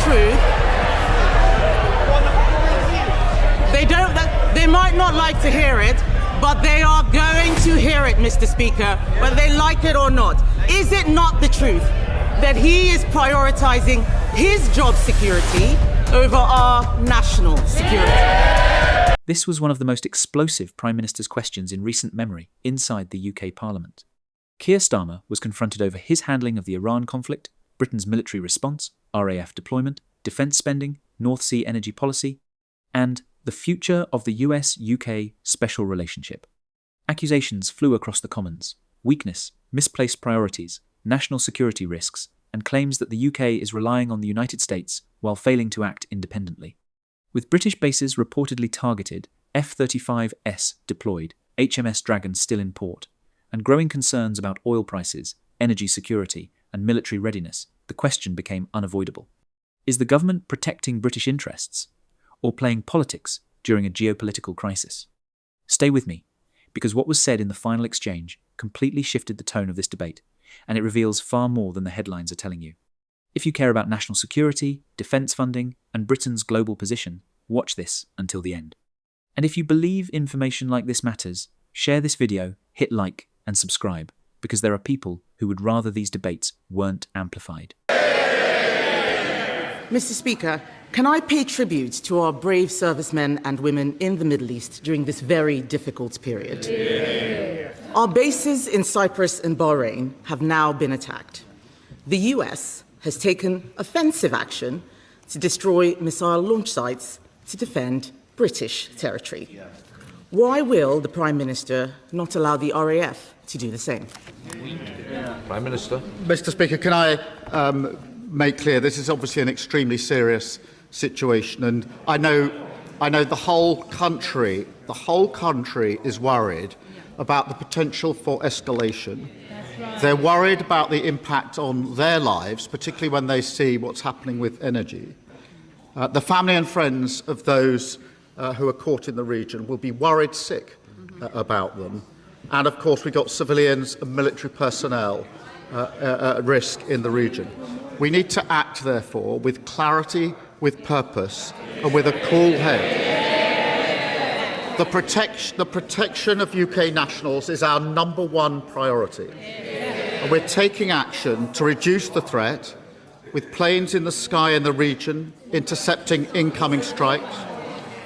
truth. They might not like to hear it, but they are going to hear it, Mr. Speaker, whether they like it or not. Is it not the truth that he is prioritizing his job security over our national security? This was one of the most explosive Prime Minister's questions in recent memory inside the UK Parliament. Keir Starmer was confronted over his handling of the Iran conflict, Britain's military response, RAF deployment, defence spending, North Sea energy policy, and the future of the US-UK special relationship. Accusations flew across the Commons: weakness, misplaced priorities, national security risks, and claims that the UK is relying on the United States while failing to act independently. With British bases reportedly targeted, F-35S deployed, HMS Dragon still in port, and growing concerns about oil prices, energy security, and military readiness, the question became unavoidable. Is the government protecting British interests, or playing politics during a geopolitical crisis? Stay with me, because what was said in the final exchange completely shifted the tone of this debate, and it reveals far more than the headlines are telling you. If you care about national security, defence funding, and Britain's global position, watch this until the end. And if you believe information like this matters, share this video, hit like, and subscribe, because there are people who would rather these debates weren't amplified. Mr. Speaker, can I pay tribute to our brave servicemen and women in the Middle East during this very difficult period? Yeah. Our bases in Cyprus and Bahrain have now been attacked. The US has taken offensive action to destroy missile launch sites to defend British territory. Yeah. Why will the Prime Minister not allow the RAF to do the same? Prime Minister. Mr. Speaker, can I make clear this is obviously an extremely serious situation, and I know the whole country is worried about the potential for escalation. They're worried about the impact on their lives, particularly when they see what's happening with energy. The family and friends of those who are caught in the region will be worried sick about them. And of course, we've got civilians and military personnel at risk in the region. We need to act, therefore, with clarity, with purpose, and with a cool head. The protection of UK nationals is our number one priority. And we're taking action to reduce the threat, with planes in the sky in the region, intercepting incoming strikes,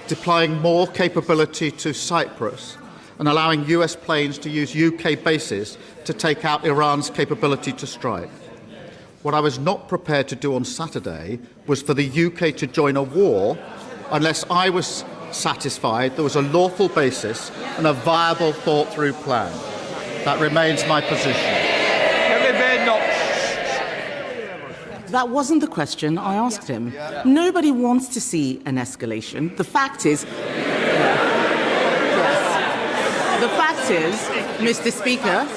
deploying more capability to Cyprus, and allowing US planes to use UK bases to take out Iran's capability to strike. What I was not prepared to do on Saturday was for the UK to join a war unless I was satisfied there was a lawful basis and a viable, thought-through plan. That remains my position. That wasn't the question I asked him. Nobody wants to see an escalation. The fact is, Mr. Speaker,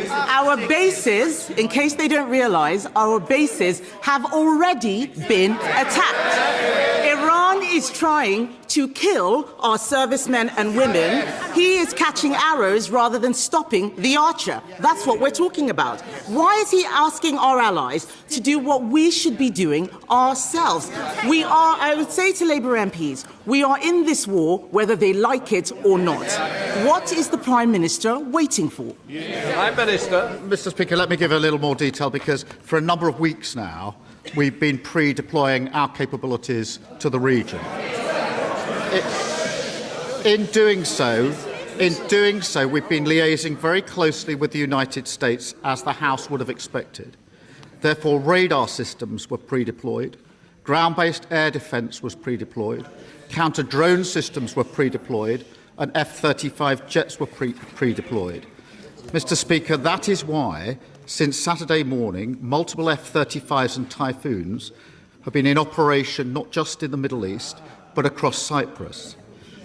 our bases, in case they don't realize, our bases have already been attacked. Iran is trying to kill our servicemen and women. He is catching arrows rather than stopping the archer. That's what we're talking about. Why is he asking our allies to do what we should be doing ourselves? We are, I would say to Labour MPs, we are in this war whether they like it or not. What is the Prime Minister waiting for? Prime Minister. Mr. Speaker, let me give a little more detail, because for a number of weeks now, we've been pre-deploying our capabilities to the region. In doing so, we've been liaising very closely with the United States, as the House would have expected. Therefore, radar systems were pre-deployed, ground-based air defence was pre-deployed, counter-drone systems were pre-deployed, and F-35 jets were pre-deployed. Mr. Speaker, that is why, since Saturday morning, multiple F-35s and Typhoons have been in operation not just in the Middle East, but across Cyprus.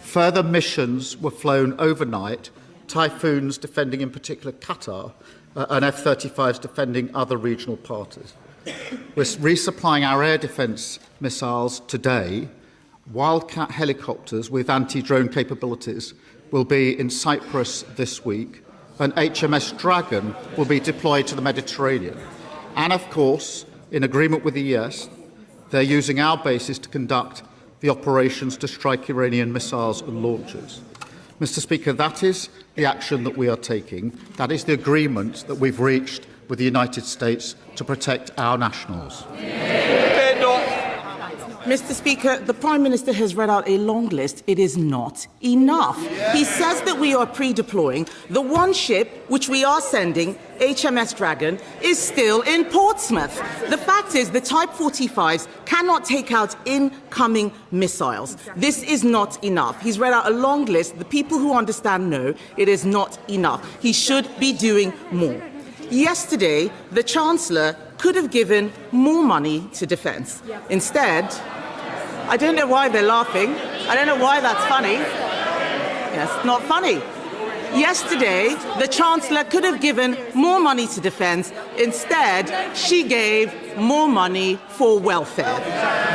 Further missions were flown overnight, Typhoons defending in particular Qatar, and F-35s defending other regional parties. We're resupplying our air defence missiles today. Wildcat helicopters with anti-drone capabilities will be in Cyprus this week, and HMS Dragon will be deployed to the Mediterranean. And of course, in agreement with the US, They're using our bases to conduct the operations to strike Iranian missiles and launchers. Mr. Speaker, that is the action that we are taking. That is the agreement that we've reached with the United States to protect our nationals. Mr. Speaker, the Prime Minister has read out a long list. It is not enough. He says that we are pre-deploying. The one ship which we are sending, HMS Dragon, is still in Portsmouth. The fact is the Type 45s cannot take out incoming missiles. This is not enough. He's read out a long list. The people who understand know it is not enough. He should be doing more. Yesterday, the Chancellor could have given more money to defence. Instead, I don't know why they're laughing. I don't know why that's funny. Yes, not funny. Yesterday, the Chancellor could have given more money to defence. Instead, she gave more money for welfare.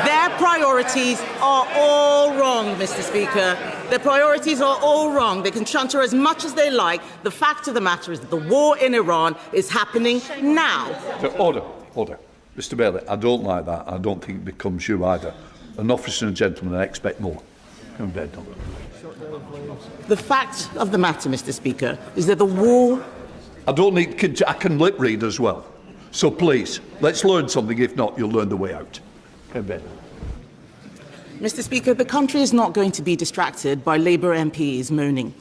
Their priorities are all wrong, Mr. Speaker. Their priorities are all wrong. They can chanter as much as they like. The fact of the matter is that the war in Iran is happening now. Order. Mr. Bailey, I don't like that. I don't think it becomes you either. An officer and a gentleman, I expect more. Come to bed, Dominic. The fact of the matter, Mr. Speaker, is that the war... I can lip read as well. So please, let's learn something. If not, you'll learn the way out. Come to bed. Mr. Speaker, the country is not going to be distracted by Labour MPs moaning.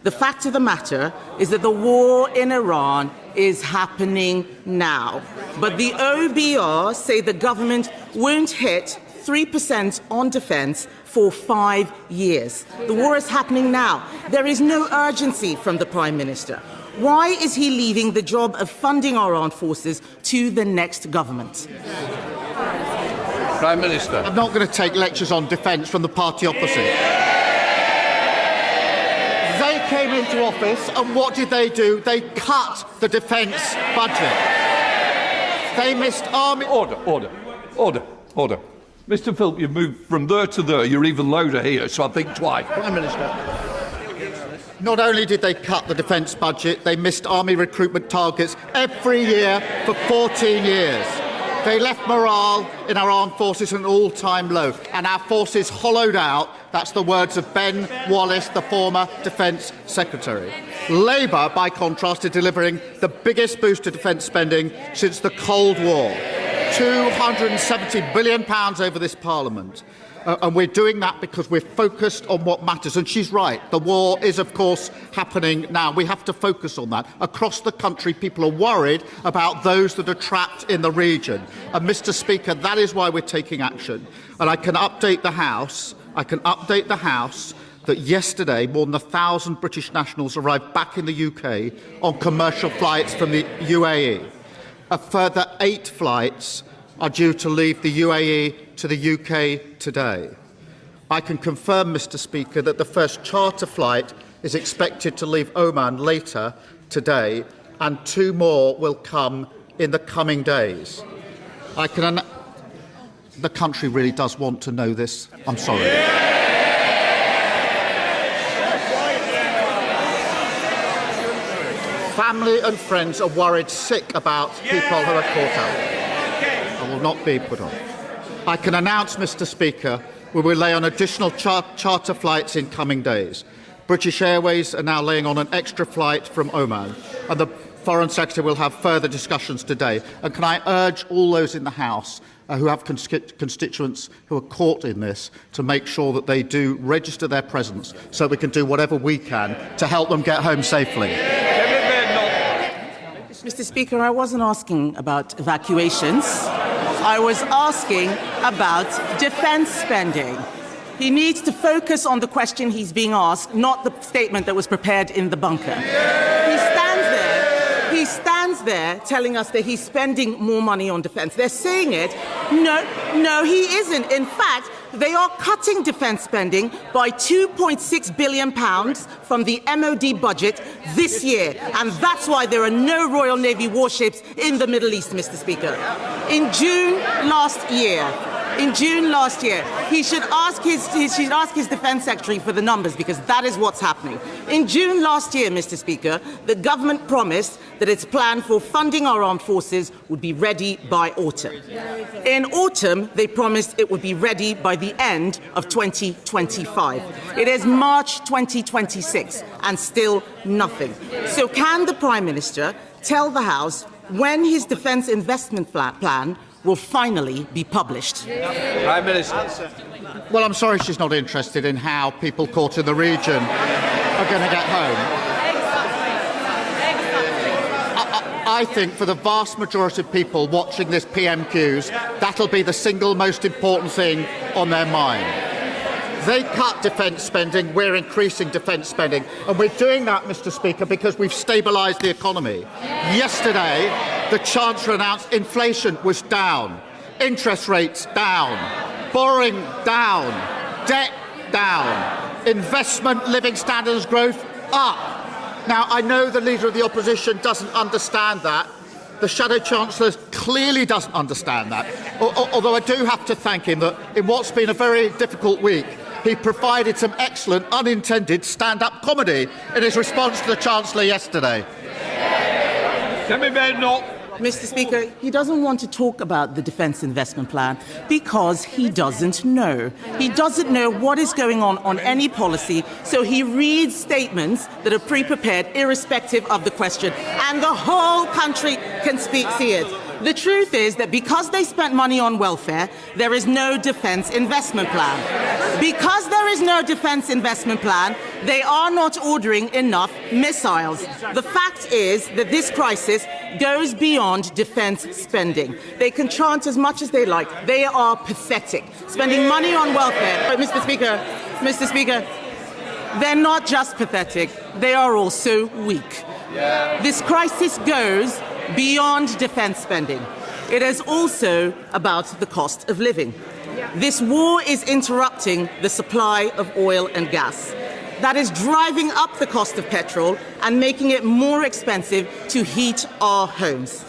The fact of the matter is that the war in Iran is happening now. But the OBR say the government won't hit 3% on defence for 5 years. The war is happening now. There is no urgency from the Prime Minister. Why is he leaving the job of funding our armed forces to the next government? Prime Minister. I'm not going to take lectures on defence from the party opposite. They came into office and what did they do? They cut the defence budget. They missed army... Order. Mr. Philp, you've moved from there to there. You're even louder here, so I think twice. Prime Minister. Not only did they cut the defence budget, they missed army recruitment targets every year for 14 years. They left morale in our armed forces at an all-time low, and our forces hollowed out. That's the words of Ben Wallace, the former Defence Secretary. Labour, by contrast, is delivering the biggest boost to defence spending since the Cold War. £270 billion over this Parliament. And we're doing that because we're focused on what matters. And she's right. The war is, of course, happening now. We have to focus on that. Across the country, people are worried about those that are trapped in the region. And, Mr. Speaker, that is why we're taking action. And I can update the House. That yesterday, more than 1,000 British nationals arrived back in the UK on commercial flights from the UAE. A further 8 flights are due to leave the UAE to the UK today. I can confirm, Mr. Speaker, that the first charter flight is expected to leave Oman later today, and 2 more will come in the coming days. The country really does want to know this. I'm sorry. Family and friends are worried sick about people who are caught out. I will not be put on. I can announce, Mr. Speaker, we will lay on additional charter flights in coming days. British Airways are now laying on an extra flight from Oman, and the Foreign Secretary will have further discussions today. And can I urge all those in the House who have constituents who are caught in this to make sure that they do register their presence so we can do whatever we can to help them get home safely. Mr. Speaker, I wasn't asking about evacuations. I was asking about defence spending. He needs to focus on the question he's being asked, not the statement that was prepared in the bunker. He stands there telling us that he's spending more money on defence. They're saying it. No, he isn't. In fact, they are cutting defence spending by £2.6 billion from the MOD budget this year. And that's why there are no Royal Navy warships in the Middle East, Mr. Speaker. In June last year, In June last year, he should ask his defence secretary for the numbers, because that is what's happening. In June last year, Mr. Speaker, the government promised that its plan for funding our armed forces would be ready by autumn. In autumn, they promised it would be ready by the end of 2025. It is March 2026 and still nothing. So can the Prime Minister tell the House when his defence investment plan will finally be published? Prime Minister. Well, I'm sorry she's not interested in how people caught in the region are going to get home. I think for the vast majority of people watching this PMQs, that'll be the single most important thing on their mind. They cut defence spending, we're increasing defence spending. And we're doing that, Mr. Speaker, because we've stabilised the economy. Yesterday, the Chancellor announced inflation was down, interest rates down, borrowing down, debt down, investment, living standards growth up. Now, I know the Leader of the Opposition doesn't understand that. The Shadow Chancellor clearly doesn't understand that. Although I do have to thank him that in what's been a very difficult week, he provided some excellent unintended stand-up comedy in his response to the Chancellor yesterday. Mr. Speaker, he doesn't want to talk about the defence investment plan because he doesn't know. He doesn't know what is going on any policy, so he reads statements that are pre-prepared irrespective of the question, and the whole country can see it. The truth is that because they spent money on welfare, there is no defence investment plan. Because there is no defence investment plan, they are not ordering enough missiles. The fact is that this crisis goes beyond defence spending. They can chant as much as they like. They are pathetic. Spending money on welfare. But Mr. Speaker, they're not just pathetic, they are also weak. This crisis goes beyond defence spending. It is also about the cost of living. This war is interrupting the supply of oil and gas. That is driving up the cost of petrol and making it more expensive to heat our homes.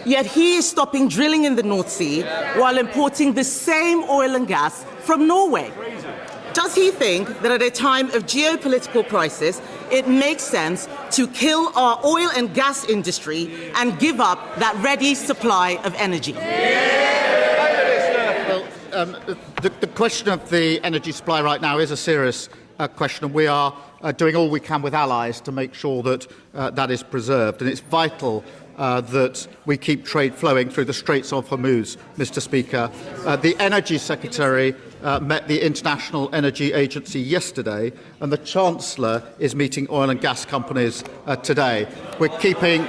Yet he is stopping drilling in the North Sea while importing the same oil and gas from Norway. Does he think that at a time of geopolitical crisis, it makes sense to kill our oil and gas industry and give up that ready supply of energy? Well, the question of the energy supply right now is a serious question, and we are doing all we can with allies to make sure that that is preserved. And it's vital that we keep trade flowing through the Straits of Hormuz, Mr. Speaker. The Energy Secretary met the International Energy Agency yesterday, and the Chancellor is meeting oil and gas companies today. We're keeping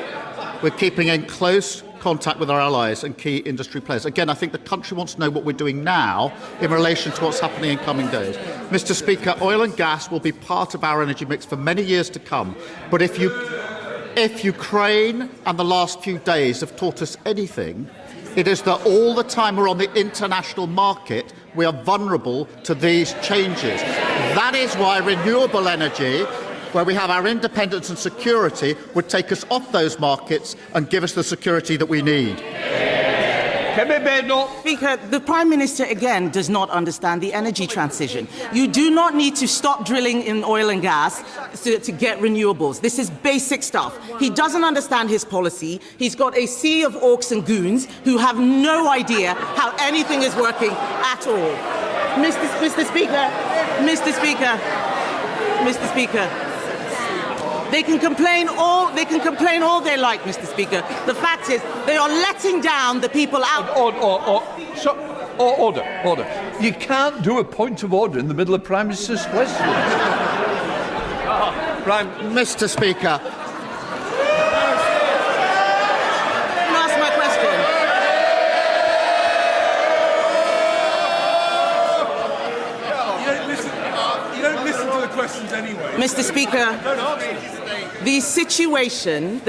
in close contact with our allies and key industry players. Again, I think the country wants to know what we're doing now in relation to what's happening in coming days. Mr. Speaker, oil and gas will be part of our energy mix for many years to come. But if Ukraine and the last few days have taught us anything, it is that all the time we're on the international market, we are vulnerable to these changes. That is why renewable energy, where we have our independence and security, would take us off those markets and give us the security that we need. Speaker, the Prime Minister again does not understand the energy transition. You do not need to stop drilling in oil and gas to get renewables. This is basic stuff. He doesn't understand his policy. He's got a sea of orcs and goons who have no idea how anything is working at all. Mr. Speaker. They can complain all they like, Mr. Speaker. The fact is, they are letting down the people out. Order. You can't do a point of order in the middle of Prime Minister's question. Mr. Speaker. Ask my question. You don't listen to the questions anyway. Mr. Speaker. The situation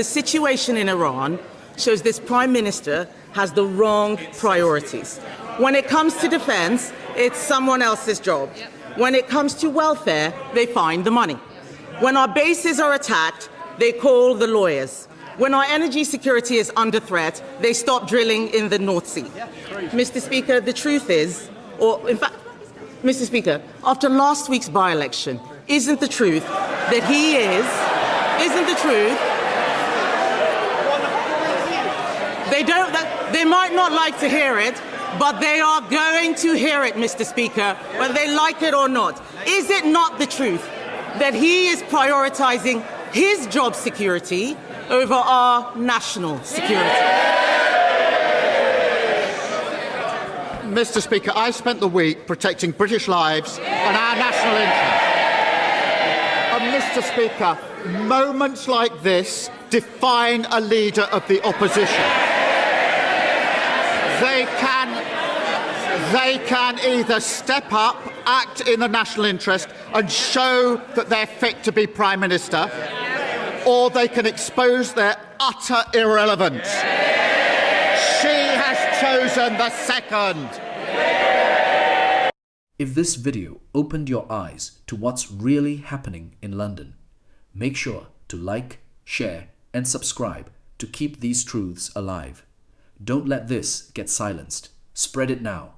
in Iran shows this Prime Minister has the wrong priorities. When it comes to defence, it's someone else's job. When it comes to welfare, they find the money. When our bases are attacked, they call the lawyers. when our energy security is under threat, they stop drilling in the North Sea. Mr. Speaker, the truth is, or in fact, Mr. Speaker, after last week's by-election, isn't the truth that he is, isn't the truth, they might not like to hear it, but they are going to hear it, Mr. Speaker, whether they like it or not. Is it not the truth that he is prioritising his job security over our national security? Mr. Speaker, I spent the week protecting British lives and our national interest. And Mr. Speaker, moments like this define a leader of the opposition. They can either step up, act in the national interest and show that they're fit to be Prime Minister, or they can expose their utter irrelevance. She has chosen the second. If this video opened your eyes to what's really happening in London, make sure to like, share and subscribe to keep these truths alive. Don't let this get silenced. Spread it now.